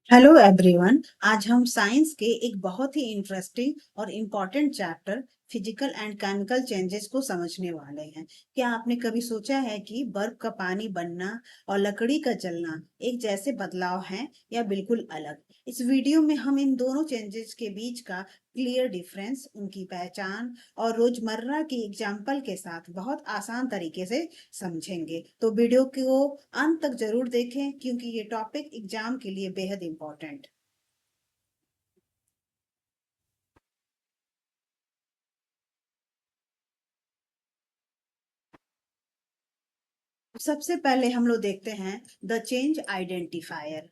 Hello everyone. आज हम science के एक बहुत ही इंटरेस्टिंग और important chapter physical and chemical changes को समझने वाले हैं। क्या आपने कभी सोचा है कि बर्फ का पानी बनना और लकड़ी का जलना एक जैसे बदलाव हैं या बिल्कुल अलग? इस वीडियो में हम इन दोनों चेंजेस के बीच का क्लियर डिफरेंस, उनकी पहचान और रोजमर्रा की एग्जाम्पल के साथ बहुत आसान तरीके से समझेंगे। तो वीडियो को अंत तक जरूर देखें क्योंकि ये टॉपिक एग्जाम के लिए बेहद इंपॉर्टेंट। सबसे पहले हम लोग देखते हैं द चेंज आइडेंटिफायर।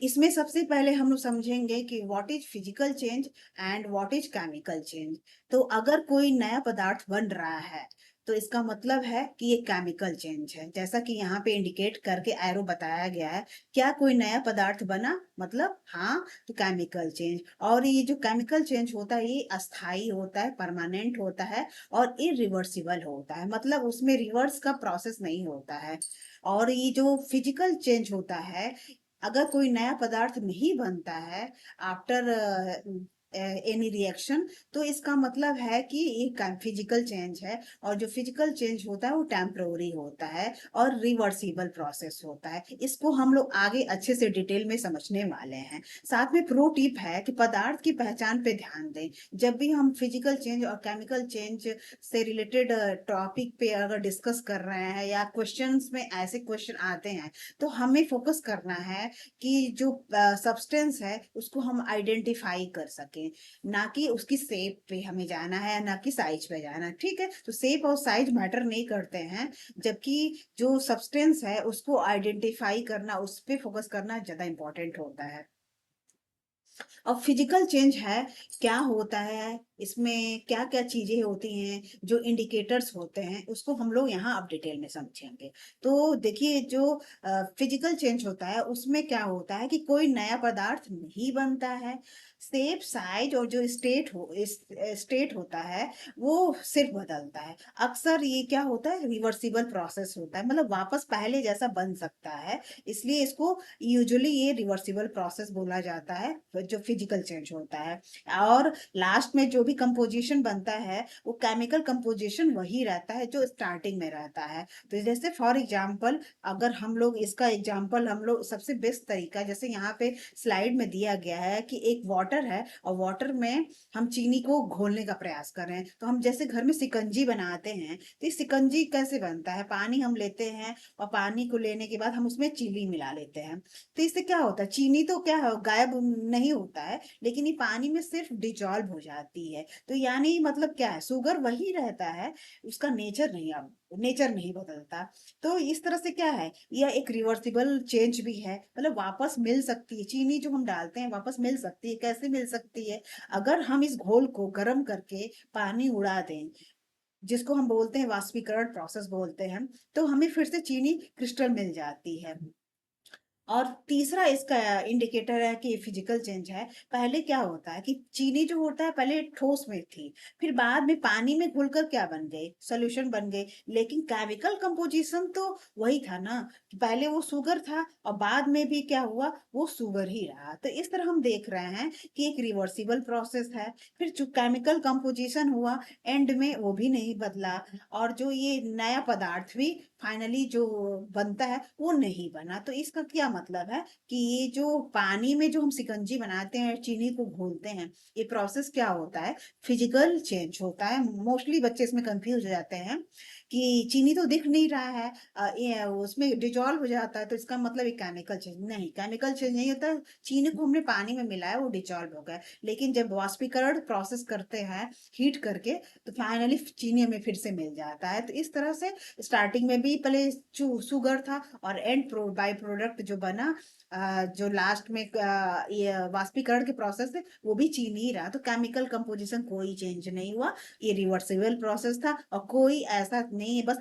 इसमें सबसे पहले हम लोग समझेंगे कि what is physical change and what is chemical change. तो अगर कोई नया पदार्थ बन रहा है तो इसका मतलब है कि ये केमिकल चेंज है, जैसा कि यहाँ पे इंडिकेट करके एरो बताया गया है। क्या कोई नया पदार्थ बना, मतलब हाँ, तो केमिकल चेंज। और ये जो केमिकल चेंज होता है ये अस्थाई होता है, परमानेंट होता है और इरिवर्सिबल होता है, मतलब उसमें रिवर्स का प्रोसेस नहीं होता है। और ये जो फिजिकल चेंज होता है, अगर कोई नया पदार्थ नहीं बनता है आफ्टर एनी रिएक्शन, तो इसका मतलब है कि ये फिजिकल चेंज है। और जो फिजिकल चेंज होता है वो टेम्पररी होता है और रिवर्सिबल प्रोसेस होता है। इसको हम लोग आगे अच्छे से डिटेल में समझने वाले हैं। साथ में प्रो टिप है कि पदार्थ की पहचान पे ध्यान दें। जब भी हम फिजिकल चेंज और केमिकल चेंज से रिलेटेड टॉपिक पे अगर डिस्कस कर रहे हैं या क्वेश्चंस में ऐसे क्वेश्चन आते हैं, तो हमें फोकस करना है कि जो सब्सटेंस है उसको हम आइडेंटिफाई कर सकें, ना कि उसकी शेप पे हमें जाना है, ना कि साइज पे जाना है। ठीक है, तो शेप और साइज मैटर नहीं करते हैं, जबकि जो सब्सटेंस है उसको आइडेंटिफाई करना, उस पे फोकस करना ज्यादा इंपॉर्टेंट होता है। अब फिजिकल चेंज है, क्या होता है इसमें, क्या क्या चीजें होती हैं, जो इंडिकेटर्स होते हैं, उसको हम लोग यहाँ अब डिटेल में समझेंगे। तो देखिए, जो फिजिकल चेंज होता है उसमें क्या होता है कि कोई नया पदार्थ नहीं बनता है। शेप, साइज और जो स्टेट होता है वो सिर्फ बदलता है। अक्सर ये क्या होता है, रिवर्सिबल प्रोसेस होता है, मतलब वापस पहले जैसा बन सकता है। इसलिए इसको यूजुअली ये रिवर्सिबल प्रोसेस बोला जाता है, जो फिजिकल चेंज होता है। और लास्ट में जो भी कंपोजिशन बनता है वो केमिकल कंपोजिशन वही रहता है जो स्टार्टिंग में रहता है। तो जैसे फॉर एग्जांपल, अगर हम लोग इसका एग्जांपल, हम लोग सबसे बेस्ट तरीका, जैसे यहाँ पे स्लाइड में दिया गया है कि एक वाटर है और वाटर में हम चीनी को घोलने का प्रयास कर रहे हैं। तो हम जैसे घर में सिकंजी बनाते हैं, तो ये सिकंजी कैसे बनता है, पानी हम लेते हैं और पानी को लेने के बाद हम उसमें चीनी मिला लेते हैं। तो इससे क्या होता है, चीनी तो क्या है, गायब नहीं होता है, लेकिन ये पानी में सिर्फ डिजॉल्व हो जाती है। तो यानी मतलब क्या है, शुगर वही रहता है, उसका नेचर नहीं, अब नेचर नहीं बदलता। तो इस तरह से क्या है, यह एक रिवर्सिबल चेंज भी है, मतलब वापस मिल सकती है चीनी जो हम डालते हैं, वापस मिल सकती है। कैसे मिल सकती है, अगर हम इस घोल को गर्म करके पानी उड़ा दें, जिसको हम बोलते हैं वाष्पीकरण प्रोसेस बोलते हैं, तो हमें फिर से चीनी क्रिस्टल मिल जाती है। और तीसरा इसका इंडिकेटर है कि फिजिकल चेंज है। पहले क्या होता है कि चीनी जो होता है पहले ठोस में थी, फिर बाद में पानी में घुलकर क्या बन गई, सोल्यूशन बन गई। लेकिन केमिकल कंपोजिशन तो वही था ना, पहले वो शुगर था और बाद में भी क्या हुआ, वो शुगर ही रहा। तो इस तरह हम देख रहे हैं कि एक रिवर्सिबल प्रोसेस है। फिर जो केमिकल कंपोजिशन हुआ एंड में वो भी नहीं बदला, और जो ये नया पदार्थ भी फाइनली जो बनता है वो नहीं बना। तो इसका क्या मतलब है कि ये जो पानी में जो हम सिकंजी बनाते हैं, चीनी को घोलते हैं, ये प्रोसेस क्या होता है, फिजिकल चेंज होता है। मोस्टली बच्चे इसमें कंफ्यूज हो जाते हैं कि चीनी तो दिख नहीं रहा है, ये उसमें डिजॉल्व हो जाता है, तो इसका मतलब ये केमिकल चेंज नहीं, केमिकल चेंज नहीं होता। चीनी को हमने पानी में मिलाया, वो डिजॉल्व हो गया। लेकिन जब वाष्पीकरण प्रोसेस करते हैं हीट करके, तो फाइनली चीनी हमें फिर से मिल जाता है। तो इस तरह से स्टार्टिंग में भी पहले शुगर था और एंड बाय प्रोडक्ट जो बना, जो लास्ट में ये वाष्पीकरण के प्रोसेस से वो भी चीनी ही रहा। तो केमिकल कंपोजिशन कोई चेंज नहीं हुआ, ये रिवर्सिबल प्रोसेस था और कोई ऐसा नहीं है, बस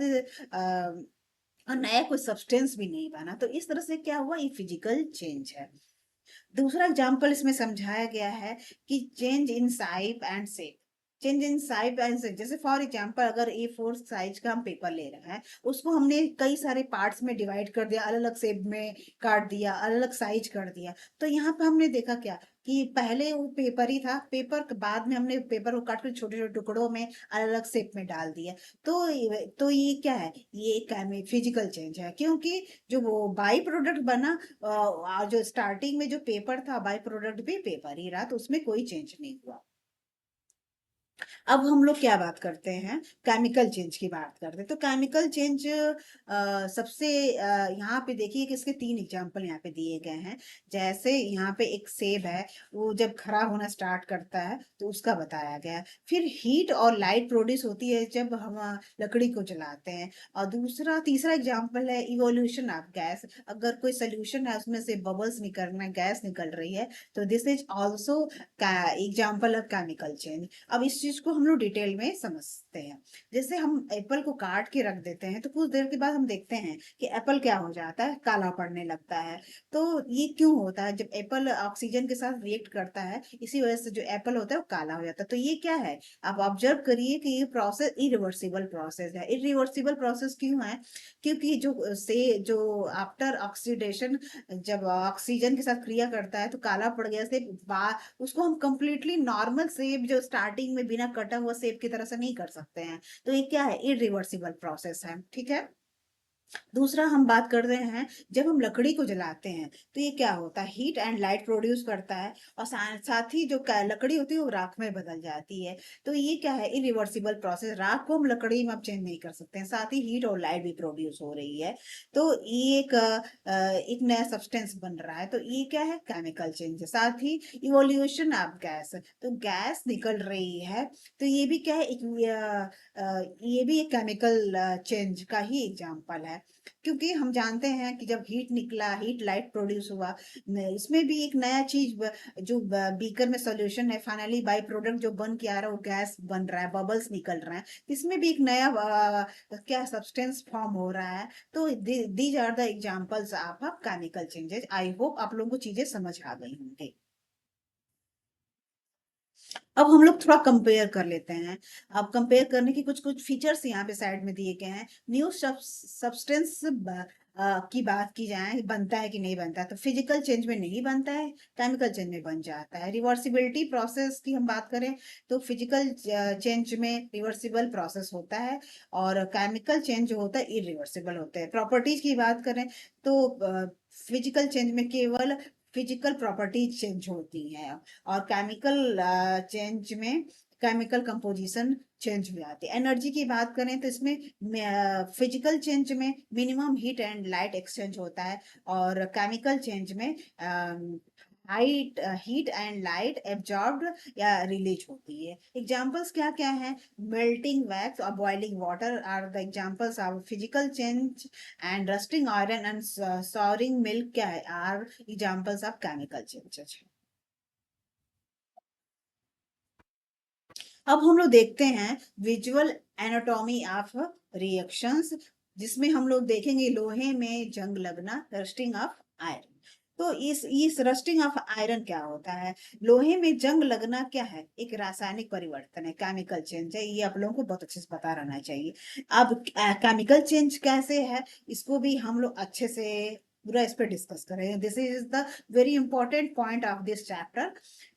और नया कोई सब्सटेंस भी नहीं बना। तो इस तरह से क्या हुआ, ये फिजिकल चेंज है। दूसरा एग्जाम्पल इसमें समझाया गया है कि change in साइप and shape. Change in size and size, जैसे फॉर एग्जांपल अगर A4 साइज का हम पेपर ले रहे हैं, उसको हमने कई सारे पार्ट्स में डिवाइड कर दिया, अलग अलग शेप में काट दिया, अलग अलग साइज कर दिया। तो यहाँ पे हमने देखा क्या कि पहले वो पेपर ही था, पेपर के बाद में हमने पेपर को काट कर छोटे छोटे टुकड़ों में अलग अलग शेप में डाल दिया। तो ये क्या है, ये एक फिजिकल चेंज है, क्योंकि जो वो बाई प्रोडक्ट बना, जो स्टार्टिंग में जो पेपर था बाई प्रोडक्ट भी पेपर ही रहा, तो उसमें कोई चेंज नहीं हुआ। अब हम लोग क्या बात करते हैं, केमिकल चेंज की बात करते हैं। तो केमिकल चेंज सबसे यहाँ पे देखिए कि इसके 3 एग्जांपल यहाँ पे दिए गए हैं। जैसे यहाँ पे एक सेब है, वो जब खराब होना स्टार्ट करता है तो उसका बताया गया है। फिर हीट और लाइट प्रोड्यूस होती है जब हम लकड़ी को जलाते हैं। और दूसरा तीसरा एग्जांपल है इवोल्यूशन ऑफ गैस। अगर कोई सोल्यूशन है उसमें से बबल्स निकल रहे हैं, गैस निकल रही है, तो this is also example of chemical change. अब इस चीज को हम लोग डिटेल में समझते हैं। जैसे हम एप्पल को काट के रख देते हैं, तो कुछ देर के बाद हम देखते हैं कि एप्पल क्या हो जाता है, काला पड़ने लगता है। तो ये क्यों होता है, जब एप्पल ऑक्सीजन के साथ रिएक्ट करता है, इसी वजह से जो एप्पल होता है वो काला हो जाता है। तो ये क्या है, आप ऑब्जर्व करिए कि ये प्रोसेस इरिवर्सिबल प्रोसेस है। इरिवर्सिबल प्रोसेस क्यों है, क्योंकि जो आफ्टर ऑक्सीडेशन, जब ऑक्सीजन के साथ क्रिया करता है तो काला पड़ गया से उसको हम कंप्लीटली नॉर्मल सेब जो स्टार्टिंग में बिना कटा हुआ सेब की तरह से नहीं कर सकते हैं। तो ये क्या है, इरिवर्सिबल प्रोसेस है, ठीक है। दूसरा हम बात कर रहे हैं, जब हम लकड़ी को जलाते हैं तो ये क्या होता है, हीट एंड लाइट प्रोड्यूस करता है, और साथ ही जो लकड़ी होती है वो राख में बदल जाती है। तो ये क्या है, इरिवर्सिबल प्रोसेस। राख को हम लकड़ी में अब चेंज नहीं कर सकते हैं, साथ ही हीट और लाइट भी प्रोड्यूस हो रही है। तो ये एक नया सब्सटेंस बन रहा है। तो ये क्या है, केमिकल चेंज। साथ ही इवोल्यूशन ऑफ गैस, तो गैस निकल रही है, तो ये भी क्या है, ये भी एक केमिकल चेंज का ही एग्जाम्पल है। क्योंकि हम जानते हैं कि जब हीट निकला, हीट लाइट प्रोड्यूस हुआ, इसमें भी एक नया चीज जो बीकर में सॉल्यूशन है, फाइनली बाई प्रोडक्ट जो बन के आ रहा है वो गैस बन रहा है, बबल्स निकल रहे हैं। इसमें भी एक नया क्या सब्सटेंस फॉर्म हो रहा है। तो these are the examples of chemical changes. I hope आप लोगों को चीजें समझ आ गई होंगी। अब हम लोग थोड़ा कंपेयर कर लेते हैं। अब कंपेयर करने की कुछ कुछ फीचर्स यहाँ पे साइड में दिए गए हैं। न्यू सब्सटेंस की बात की जाए, बनता है कि नहीं बनता है, तो फिजिकल चेंज में नहीं बनता है, केमिकल चेंज में बन जाता है। रिवर्सिबिलिटी प्रोसेस की हम बात करें तो फिजिकल चेंज में रिवर्सिबल प्रोसेस होता है, और केमिकल चेंज जो होता है इरिवर्सिबल होता है। प्रॉपर्टीज की बात करें तो फिजिकल चेंज में केवल फिजिकल प्रॉपर्टीज चेंज होती हैं, और केमिकल चेंज में केमिकल कंपोजिशन चेंज हो जाती है। एनर्जी की बात करें तो इसमें फिजिकल चेंज में minimum heat and light exchange होता है, और केमिकल चेंज में height heat and light absorbed या रिलीज होती है। एग्जांपल्स क्या क्या हैं, मेल्टिंग वैक्स और boiling water are the examples of physical change, and rusting iron and souring milk क्या है, are examples of chemical changes. अब हम लोग देखते हैं विजुअल एनाटॉमी ऑफ रिएक्शंस, जिसमें हम लोग देखेंगे लोहे में जंग लगना, रस्टिंग ऑफ आयरन। तो इस रस्टिंग ऑफ आयरन क्या होता है, लोहे में जंग लगना क्या है, एक रासायनिक परिवर्तन है, केमिकल चेंज है। ये आप लोगों को बहुत अच्छे से पता रहना चाहिए। अब केमिकल चेंज कैसे है, इसको भी हम लोग अच्छे से पूरा इस पे डिस्कस करेंगे। This is the very important point of this chapter,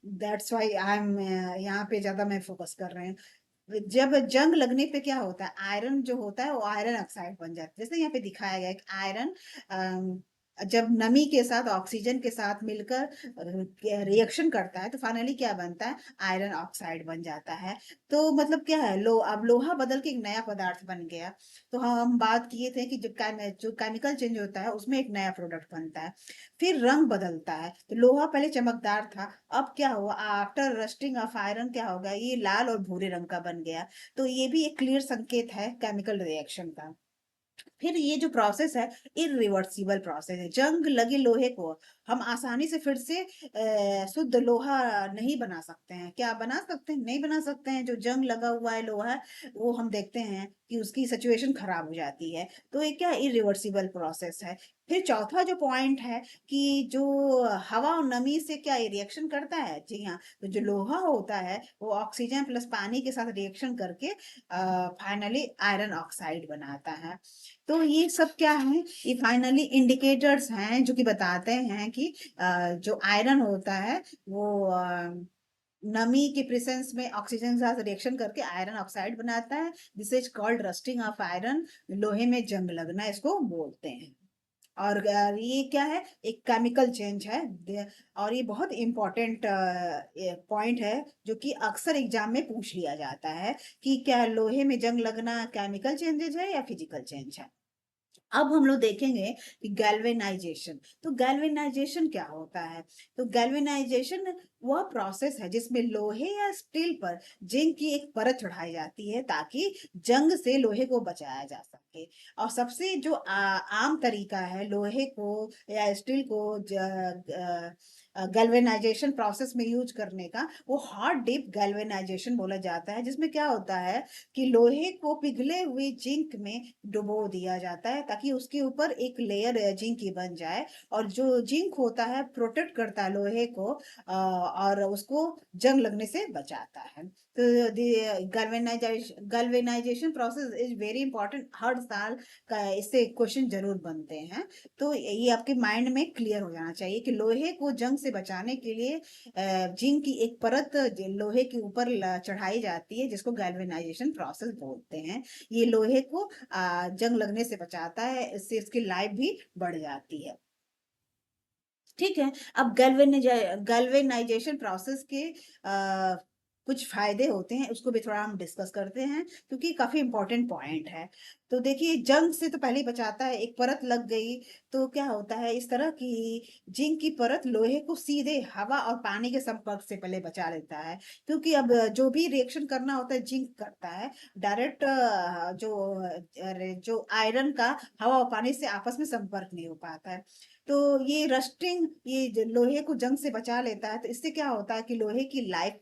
that's why I am यहाँ पे ज्यादा मैं फोकस कर रहे हैं। जब जंग लगने पे क्या होता है, आयरन जो होता है वो आयरन ऑक्साइड बन जाता है। जैसे यहाँ पे दिखाया गया है कि आयरन जब नमी के साथ ऑक्सीजन के साथ मिलकर रिएक्शन करता है तो फाइनली क्या बनता है, आयरन ऑक्साइड बन जाता है। तो मतलब क्या है, अब लोहा बदल के एक नया पदार्थ बन गया। तो हम बात किए थे कि जो केमिकल चेंज होता है उसमें एक नया प्रोडक्ट बनता है। फिर रंग बदलता है, तो लोहा पहले चमकदार था, अब क्या हुआ, आफ्टर रस्टिंग ऑफ आयरन क्या हो गया, ये लाल और भूरे रंग का बन गया। तो ये भी एक क्लियर संकेत है केमिकल रिएक्शन का। फिर ये जो प्रोसेस है इरिवर्सिबल प्रोसेस है। जंग लगे लोहे को हम आसानी से फिर से शुद्ध लोहा नहीं बना सकते हैं। क्या बना सकते हैं? नहीं बना सकते हैं। जो जंग लगा हुआ है लोहा वो हम देखते हैं कि उसकी सिचुएशन खराब हो जाती है। तो ये क्या इरिवर्सिबल प्रोसेस है। फिर चौथा जो पॉइंट है कि जो हवा और नमी से क्या ये रिएक्शन करता है। जी हाँ, तो जो लोहा होता है वो ऑक्सीजन प्लस पानी के साथ रिएक्शन करके फाइनली आयरन ऑक्साइड बनाता है। तो ये सब क्या है, ये फाइनली इंडिकेटर्स हैं जो कि बताते हैं कि जो आयरन होता है वो नमी के प्रेजेंस में ऑक्सीजन के साथ रिएक्शन करके आयरन ऑक्साइड बनाता है। This is called rusting of iron. लोहे में जंग लगना इसको बोलते हैं। और ये क्या है, एक केमिकल चेंज है। और ये बहुत इंपॉर्टेंट पॉइंट है जो कि अक्सर एग्जाम में पूछ लिया जाता है कि क्या लोहे में जंग लगना केमिकल चेंजेज है या फिजिकल चेंज है। अब हम लोग देखेंगे कि गैल्वेनाइजेशन। तो गैल्वेनाइजेशन क्या होता है। तो गैल्वेनाइजेशन वह प्रोसेस है जिसमें लोहे या स्टील पर जिंक की एक परत चढ़ाई जाती है ताकि जंग से लोहे को बचाया जा सके। और सबसे जो आम तरीका है लोहे को या स्टील को गैल्वेनाइजेशन प्रोसेस में यूज करने का, वो हॉट डिप गैल्वेनाइजेशन बोला जाता है। जिसमें क्या होता है कि लोहे को पिघले हुए जिंक में डुबो दिया जाता है ताकि उसके ऊपर एक लेयर जिंक की बन जाए। और जो जिंक होता है प्रोटेक्ट करता है लोहे को और उसको जंग लगने से बचाता है। तो galvanization process is very important. हर साल का इससे क्वेश्चन जरूर बनते हैं। तो ये आपके माइंड में क्लियर हो जाना चाहिए कि लोहे को जंग से बचाने के लिए जिंक की एक परत लोहे के ऊपर चढ़ाई जाती है जिसको गैल्वेनाइजेशन प्रोसेस बोलते हैं। ये लोहे को जंग लगने से बचाता है, इससे इसकी लाइफ भी बढ़ जाती है। ठीक है। अब गैल्वेनाइजेशन प्रोसेस के कुछ फायदे होते हैं, उसको भी थोड़ा हम डिस्कस करते हैं क्योंकि काफी इंपॉर्टेंट पॉइंट है। तो देखिए जंग से तो पहले ही बचाता है। एक परत लग गई तो क्या होता है, इस तरह की जिंक की परत लोहे को सीधे हवा और पानी के संपर्क से पहले बचा लेता है। क्योंकि अब जो भी रिएक्शन करना होता है जिंक करता है डायरेक्ट, जो आयरन का हवा और पानी से आपस में संपर्क नहीं हो पाता है। तो ये रस्टिंग ये लोहे को जंग से बचा लेता है। तो इससे क्या होता है कि लोहे की लाइफ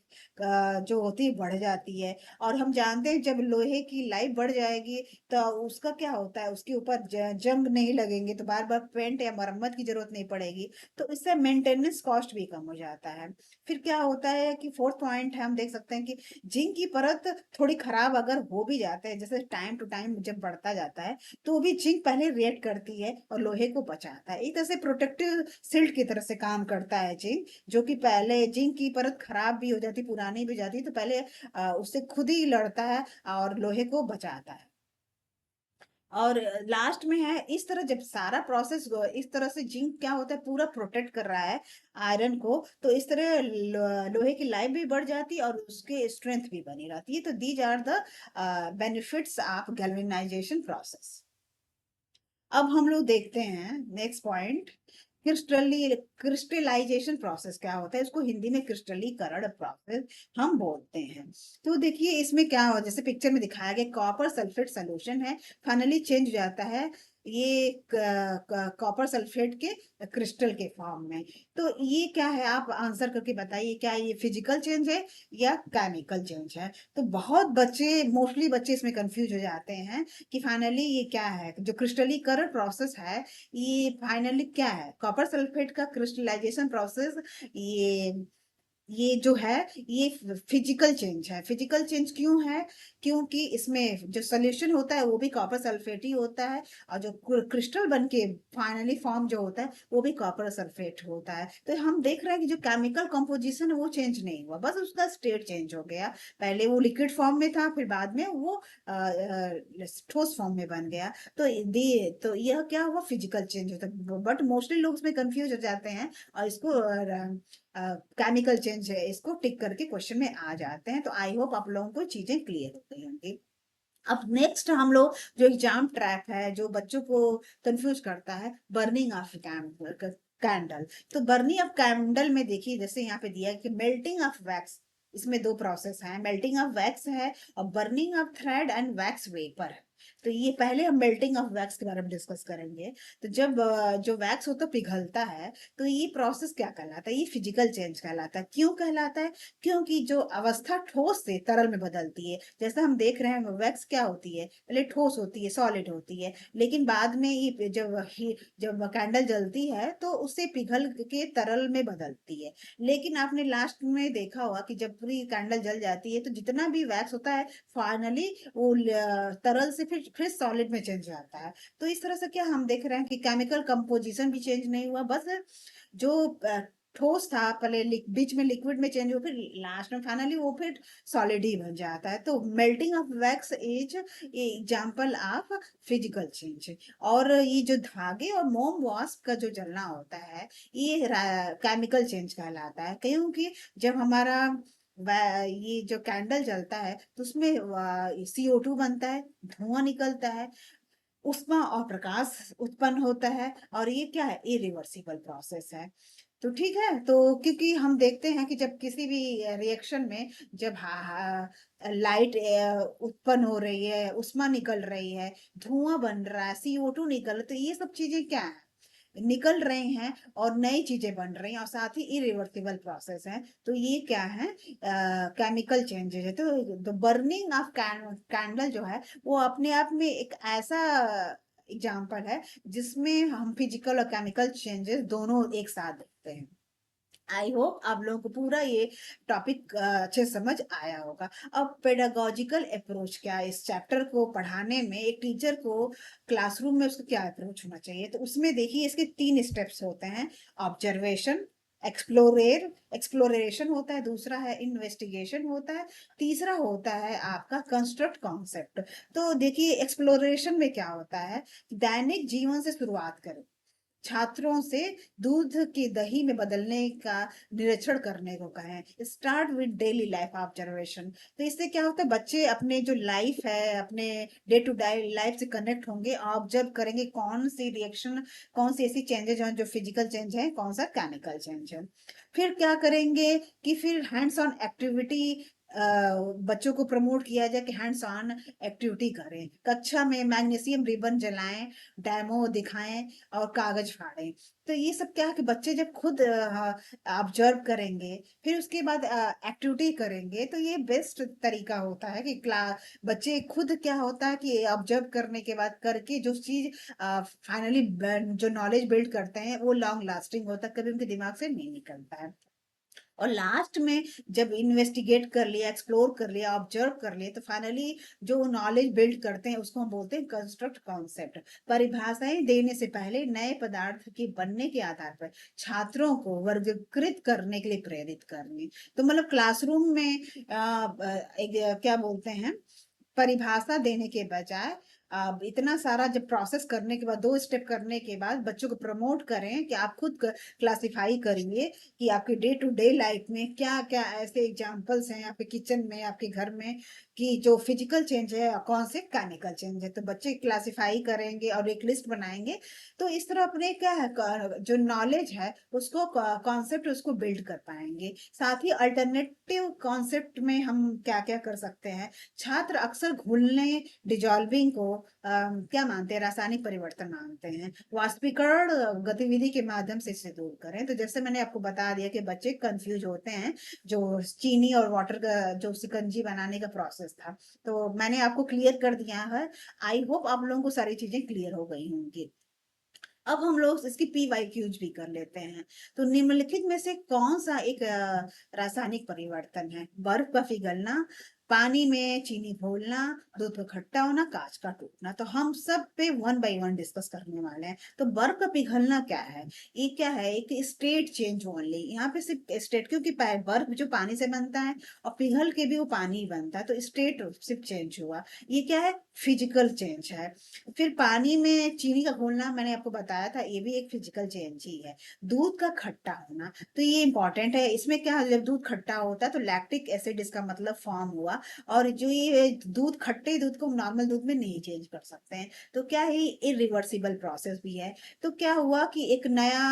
जो होती है बढ़ जाती है। और हम जानते हैं जब लोहे की लाइफ बढ़ जाएगी तो उसका क्या होता है, उसके ऊपर जंग नहीं लगेंगे तो बार बार पेंट या मरम्मत की जरूरत नहीं पड़ेगी। तो इससे मेंटेनेंस कॉस्ट भी कम हो जाता है। फिर क्या होता है कि फोर्थ पॉइंट है, हम देख सकते हैं कि जिंक की परत थोड़ी खराब अगर हो भी जाते हैं, जैसे टाइम टू टाइम जब बढ़ता जाता है तो भी जिंक पहले रिएक्ट करती है और लोहे को बचाता है। एक तरह से प्रोटेक्टिव शील्ड की तरह से काम करता है जिंक। जो कि पहले जिंक की परत खराब भी हो जाती, पुरानी भी जाती, तो पहले उससे खुद ही लड़ता है और लोहे को बचाता है। और लास्ट में है इस तरह जब सारा प्रोसेस इस तरह से जिंक क्या होता है पूरा प्रोटेक्ट कर रहा है आयरन को, तो इस तरह लोहे की लाइफ भी बढ़ जाती है और उसके स्ट्रेंथ भी बनी रहती है। तो these are the benefits of galvanization process. अब हम लोग देखते हैं नेक्स्ट पॉइंट, क्रिस्टलाइजेशन प्रोसेस क्या होता है। इसको हिंदी में क्रिस्टलीकरण प्रोसेस हम बोलते हैं। तो देखिए इसमें क्या हो, जैसे पिक्चर में दिखाया गया कॉपर सल्फेट सोल्यूशन है, फाइनली चेंज हो जाता है ये कॉपर सल्फेट के क्रिस्टल के फॉर्म में। तो ये क्या है, आप आंसर करके बताइए, क्या ये फिजिकल चेंज है या केमिकल चेंज है। तो बहुत बच्चे, मोस्टली बच्चे इसमें कंफ्यूज हो जाते हैं कि फाइनली ये क्या है। जो क्रिस्टलीकरण प्रोसेस है ये फाइनली क्या है, कॉपर सल्फेट का क्रिस्टलाइजेशन प्रोसेस। ये ये जो है ये फिजिकल चेंज है। फिजिकल चेंज क्यों है, क्योंकि इसमें जो सोल्यूशन होता है वो भी कॉपर सल्फेट ही होता है और जो क्रिस्टल बन के फाइनली फॉर्म जो होता है वो भी कॉपर सल्फेट होता है। तो हम देख रहे हैं कि जो केमिकल कंपोजिशन है वो चेंज नहीं हुआ, बस उसका स्टेट चेंज हो गया। पहले वो लिक्विड फॉर्म में था, फिर बाद में वो ठोस फॉर्म में बन गया। तो यह क्या हुआ, फिजिकल चेंज होता है। बट मोस्टली लोग इसमें कंफ्यूज हो जाते हैं और इसको केमिकल चेंज है इसको टिक करके क्वेश्चन में आ जाते हैं। तो आई होप आप लोगों को चीजें क्लियर हो गई होंगी। अब नेक्स्ट हम लोग जो एग्जाम ट्रैप है जो बच्चों को कंफ्यूज करता है, बर्निंग ऑफ कैंडल। तो बर्निंग ऑफ कैंडल में देखिए जैसे यहाँ पे दिया है कि मेल्टिंग ऑफ वैक्स, इसमें दो प्रोसेस है, मेल्टिंग ऑफ वैक्स है और burning of thread and wax vapour है। तो ये पहले हम मेल्टिंग ऑफ वैक्स के बारे में डिस्कस करेंगे। तो जब जो वैक्स होता पिघलता है, तो ये प्रोसेस क्या कहलाता है? ये फिजिकल चेंज कहलाता है। क्यों कहलाता है? क्योंकि जो अवस्था ठोस से तरल में बदलती है, जैसे हम देख रहे हैं वैक्स क्या होती है, पहले ठोस होती है, सॉलिड होती है, लेकिन बाद में ये जब कैंडल जलती है तो उसे पिघल के तरल में बदलती है। लेकिन आपने लास्ट में देखा होगा कि जब पूरी कैंडल जल जाती है तो जितना भी वैक्स होता है फाइनली वो तरल से फिर सॉलिड में चेंज आता है। तो इस तरह से क्या हम देख रहे हैं कि केमिकल कंपोजिशन भी चेंज नहीं हुआ, बस जो ठोस था पहले बीच में लिक्विड में चेंज हुआ, फिर लास्ट में फाइनली वो फिर सॉलिड ही बन जाता है। तो melting of wax is example of physical change. और ये जो धागे और मोम वास्प का जो जलना होता है, ये केमिकल चेंज कहलाता है। क्योंकि जब हमारा ये जो कैंडल जलता है तो उसमें CO2 बनता है, धुआं निकलता है, ऊष्मा और प्रकाश उत्पन्न होता है, और ये क्या है? इरिवर्सिबल प्रोसेस है। तो ठीक है, तो क्योंकि हम देखते हैं कि जब किसी भी रिएक्शन में जब लाइट उत्पन्न हो रही है, ऊष्मा निकल रही है, धुआं बन रहा है, CO2 निकल रहा है, तो ये सब चीजें क्या है? निकल रहे हैं और नई चीजें बन रही हैं, और साथ ही इरिवर्सिबल प्रोसेस है। तो ये क्या है? केमिकल चेंजेस है। तो द बर्निंग ऑफ कैंडल जो है वो अपने आप में एक ऐसा एग्जाम्पल है जिसमें हम फिजिकल और केमिकल चेंजेस दोनों एक साथ देखते हैं। आई होप आप लोगों को पूरा ये टॉपिक अच्छे समझ आया होगा। अब पेडागोजिकल अप्रोच क्या है? इस चैप्टर को पढ़ाने में एक टीचर को क्लासरूम में उसका क्या अप्रोच होना चाहिए? तो उसमें देखिए इसके 3 स्टेप्स होते हैं। ऑब्जर्वेशन, एक्सप्लोरेशन होता है, दूसरा है इन्वेस्टिगेशन होता है, तीसरा होता है आपका कंस्ट्रक्ट कॉन्सेप्ट। तो देखिए एक्सप्लोरेशन में क्या होता है, दैनिक जीवन से शुरुआत करें, छात्रों से दूध की दही में बदलने का निरीक्षण करने को कहें। Start with daily life observation. तो इससे क्या होता है, बच्चे अपने जो लाइफ है, अपने डे टू डे लाइफ से कनेक्ट होंगे, ऑब्जर्व करेंगे कौन सी रिएक्शन, कौन सी ऐसी चेंजेस हैं जो फिजिकल चेंज है, कौन सा केमिकल चेंज है। फिर क्या करेंगे कि फिर हैंड्स ऑन एक्टिविटी बच्चों को प्रमोट किया जाए कि हैंड्स ऑन एक्टिविटी करें। कक्षा में मैग्नीशियम रिबन जलाएं, डेमो दिखाएं और कागज फाड़ें। तो ये सब क्या है कि बच्चे जब खुद ऑब्जर्व करेंगे, फिर उसके बाद एक्टिविटी करेंगे, तो ये बेस्ट तरीका होता है कि क्लास बच्चे खुद क्या होता है कि ऑब्जर्व करने के बाद करके जो चीज फाइनली जो नॉलेज बिल्ड करते हैं वो लॉन्ग लास्टिंग होता है, कभी उनके दिमाग से नहीं निकलता है। और लास्ट में जब इन्वेस्टिगेट कर लिया, एक्सप्लोर कर लिया, ऑब्जर्व कर लिया, तो फाइनली जो नॉलेज बिल्ड करते हैं उसको हम बोलते हैं कंस्ट्रक्ट कॉन्सेप्ट। परिभाषाएं देने से पहले नए पदार्थ के बनने के आधार पर छात्रों को वर्गीकृत करने के लिए प्रेरित करनी। तो मतलब क्लासरूम में क्या बोलते हैं, परिभाषा देने के बजाय इतना सारा जब प्रोसेस करने के बाद, 2 स्टेप करने के बाद बच्चों को प्रमोट करें कि आप खुद क्लासिफाई करिए कि आपके डे टू डे लाइफ में क्या क्या ऐसे एग्जांपल्स हैं आपके किचन में, आपके घर में, कि जो फिजिकल चेंज है और कौन से केमिकल चेंज है। तो बच्चे क्लासिफाई करेंगे और एक लिस्ट बनाएंगे। तो इस तरह अपने क्या है जो नॉलेज है उसको, कॉन्सेप्ट उसको बिल्ड कर पाएंगे। साथ ही अल्टरनेटिव कॉन्सेप्ट में हम क्या क्या कर सकते हैं। छात्र अक्सर घुलने, डिजॉल्विंग को क्या मानते हैं? रासायनिक परिवर्तन मानते हैं। वाष्पीकरण गतिविधि के माध्यम से इसे दूर करें। तो जैसे मैंने आपको बता दिया कि बच्चे कंफ्यूज होते हैं, जो चीनी और वाटर का जो शिकंजी बनाने का प्रोसेस था, तो मैंने आपको क्लियर कर दिया है। आई होप आप लोगों को सारी चीजें क्लियर हो गई होंगी। अब हम लोग इसकी PYQs भी कर लेते हैं। तो निम्नलिखित में से कौन सा एक रासायनिक परिवर्तन है? बर्फ का पिघलना, पानी में चीनी घोलना, दूध का खट्टा होना, कांच का टूटना। तो हम सब पे 1 बाय 1 डिस्कस करने वाले हैं। तो बर्फ का पिघलना क्या है? ये क्या है? एक स्टेट चेंज ओनली। यहाँ पे सिर्फ स्टेट, क्योंकि बर्फ जो पानी से बनता है और पिघल के भी वो पानी ही बनता है, तो स्टेट सिर्फ चेंज हुआ। ये क्या है? फिजिकल चेंज है। फिर पानी में चीनी का घोलना मैंने आपको बताया था, ये भी एक फिजिकल चेंज ही है। दूध का खट्टा होना, तो ये इंपॉर्टेंट है। इसमें क्या है, जब दूध खट्टा होता है तो लैक्टिक एसिड इसका मतलब फॉर्म हुआ, और जो ये दूध, खट्टे दूध को नॉर्मल दूध में नहीं चेंज कर सकते हैं। तो क्या है, इरिवर्सिबल प्रोसेस भी है। तो क्या हुआ कि एक नया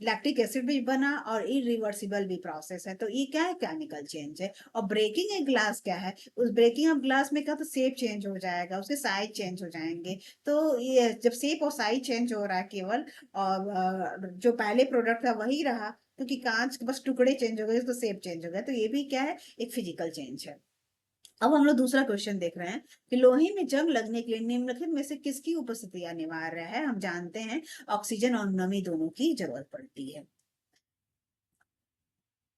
लैक्टिक एसिड भी बना और इरिवर्सिबल भी प्रोसेस है। तो ये क्या है? केमिकल चेंज है। और ब्रेकिंग ए ग्लास क्या है? उस ब्रेकिंग ऑफ ग्लास में क्या, तो शेप चेंज हो जाएगा, उसके उसके साइज चेंज हो जाएंगे। तो ये जब शेप और साइज चेंज हो रहा है केवल, और जो पहले प्रोडक्ट था वही रहा, क्योंकि कांच के बस टुकड़े चेंज हो गए तो शेप चेंज हो गया, तो ये भी क्या है, एक फिजिकल चेंज है। अब हम लोग दूसरा क्वेश्चन देख रहे हैं कि लोहे में जंग लगने के लिए निम्नलिखित में से किसकी उपस्थिति अनिवार्य है। हम जानते हैं ऑक्सीजन और नमी दोनों की जरूरत पड़ती है।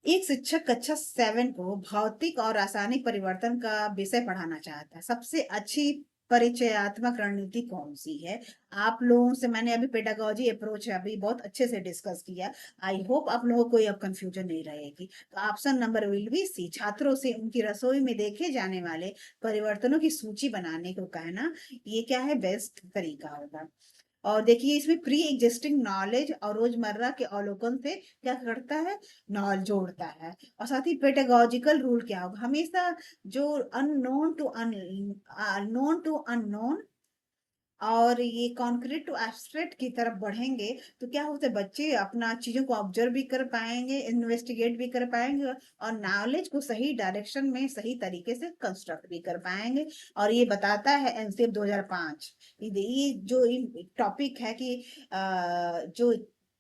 एक शिक्षक कक्षा 7 को भौतिक और रासायनिक परिवर्तन का विषय पढ़ाना चाहता है, सबसे अच्छी परिचयात्मक रणनीति कौन सी है। आप लोगों से मैंने अभी पेडागोजी अप्रोच है अभी बहुत अच्छे से डिस्कस किया। आई होप आप लोगों को कोई अब कंफ्यूजन नहीं रहेगी। तो option number will be C, छात्रों से उनकी रसोई में देखे जाने वाले परिवर्तनों की सूची बनाने को कहना, ये क्या है, बेस्ट तरीका होगा। और देखिए इसमें प्री एग्जिस्टिंग नॉलेज और रोजमर्रा के अवलोकन से क्या करता है, नॉलेज जोड़ता है। और साथ ही पेडागोजिकल रूल क्या होगा, हमेशा जो नोन टू अननोन और ये कॉन्क्रीट टू एब्स्ट्रैक्ट की तरफ बढ़ेंगे, तो क्या होता है, बच्चे अपना चीजों को ऑब्जर्व भी कर पाएंगे, इन्वेस्टिगेट भी कर पाएंगे, और नॉलेज को सही डायरेक्शन में सही तरीके से कंस्ट्रक्ट भी कर पाएंगे। और ये बताता है एनसीएफ 2005। ये जो टॉपिक है कि जो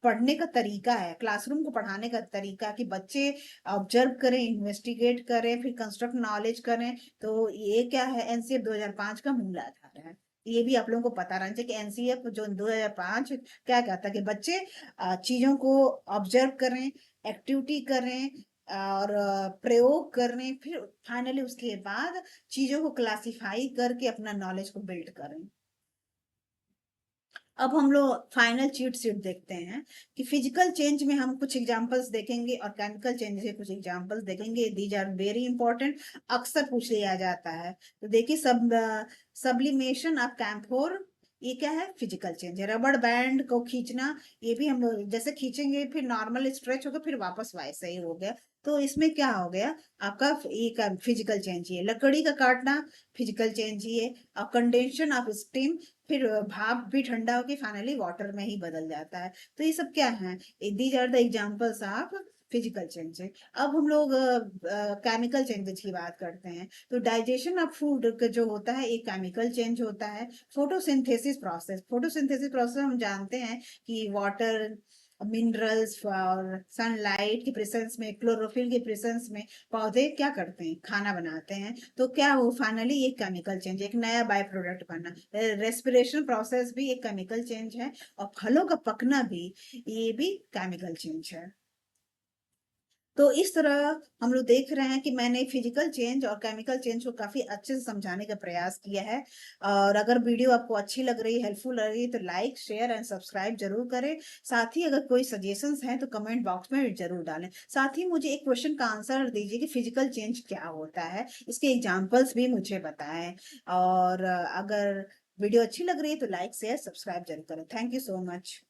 पढ़ने का तरीका है, क्लासरूम को पढ़ाने का तरीका, कि बच्चे ऑब्जर्व करें, इन्वेस्टिगेट करें, फिर कंस्ट्रक्ट नॉलेज करें, तो ये क्या है, एनसीएफ 2005 का मूल आधार है। ये भी आप लोगों को पता रहना चाहिए कि एनसीएफ जो 2005 क्या कहता है कि बच्चे चीजों को ऑब्जर्व करें, एक्टिविटी करें, और प्रयोग करें, फिर फाइनली उसके बाद चीजों को क्लासिफाई करके अपना नॉलेज को बिल्ड करें। अब हम लोग फाइनल चीट शीट देखते हैं कि फिजिकल चेंज में हम कुछ एग्जांपल्स देखेंगे और केमिकल चेंज के कुछ एग्जांपल्स देखेंगे। दीज आर वेरी इंपॉर्टेंट, अक्सर पूछ लिया जाता है। तो देखिए सब्लिमेशन ऑफ कैम्फोर, ये क्या है, फिजिकल चेंज है। रबड़ बैंड को खींचना, ये भी हम लोग जैसे खींचेंगे फिर नॉर्मल स्ट्रेच होगा, फिर वापस वैसे ही हो गया, तो इसमें क्या हो गया आपका, एक फिजिकल चेंज ही है। लकड़ी का काटना, फिजिकल चेंज ही है। और कंडेंशन ऑफ स्टीम, फिर भाप भी ठंडा होके फाइनली वाटर में ही बदल जाता है। तो ये सब क्या है, these are the examples of physical change. अब हम लोग केमिकल चेंजेस की बात करते हैं। तो डाइजेशन ऑफ फूड जो होता है एक केमिकल चेंज होता है। फोटोसिंथेसिस प्रोसेस हम जानते हैं कि वाटर, मिनरल्स और सनलाइट की प्रेजेंस में, क्लोरोफिल की प्रेजेंस में पौधे क्या करते हैं, खाना बनाते हैं। तो क्या हो, फाइनली एक केमिकल चेंज, एक नया बाय प्रोडक्ट बना। रेस्पिरेशन प्रोसेस भी एक केमिकल चेंज है, और फलों का पकना भी, ये भी केमिकल चेंज है। तो इस तरह हम लोग देख रहे हैं कि मैंने फिजिकल चेंज और केमिकल चेंज को काफी अच्छे से समझाने का प्रयास किया है। और अगर वीडियो आपको अच्छी लग रही, हेल्पफुल लग रही है, तो लाइक, शेयर एंड सब्सक्राइब जरूर करें। साथ ही अगर कोई सजेशंस हैं तो कमेंट बॉक्स में जरूर डालें। साथ ही मुझे एक क्वेश्चन का आंसर दीजिए कि फिजिकल चेंज क्या होता है, इसके एग्जाम्पल्स भी मुझे बताएं। और अगर वीडियो अच्छी लग रही है तो लाइक, शेयर, सब्सक्राइब जरूर करें। Thank you so much.